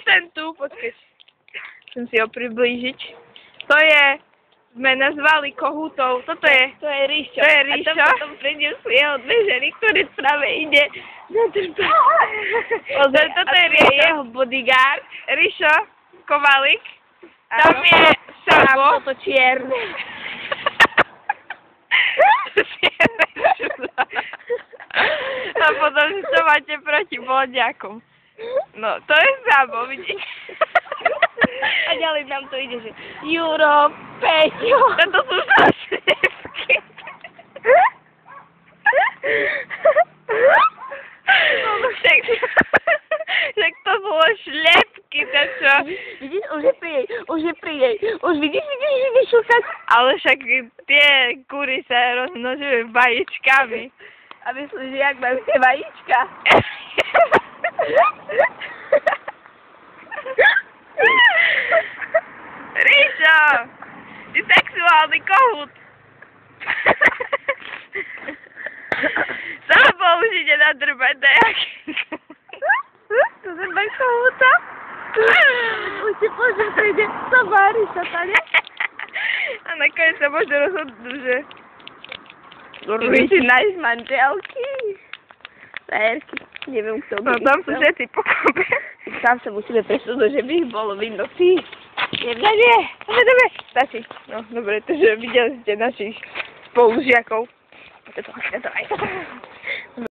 ten tu, počkej. Chcem si ho priblížiť. To je, sme nazvali kohútov, toto je... To je Ríšo. To je Ríšo. A to potom priniesli jeho dve ženy, ktorý práve ide na držba. Toto je jeho bodyguard, Ríšo, Kovalík. Tam je Sabo. Toto čierne. A potom, že to máte proti blondiakom. No, to je Sabo, vidíš? A ďalej nám to ide, že Juro, Peťo. Toto sú zašlevky. Však to bolo šlepky, to čo? Vidíš, už je pri nej. Už vidíš, že ide šúchať. Ale však tie kúry sa rozmnožujú vajíčkami. A myslíš, že jak majú tie vajíčka? Ríšo, ty sexuálny kohút. Sabo už ide na drbať nejaký. To drbaj kohúta? Už si pozri, to ide sama Ríša, tady. A nakoniec sa možno rozhodnú, že... Budú si nájsť manželky. Frajerky, neviem, kto by No tam sú všetci pokope. Tam sa musíme presunúť, že by ich bolo vidno tých. Nie, dobre, stačí. No, dobre, takže videli ste našich spolužiakov. To aj.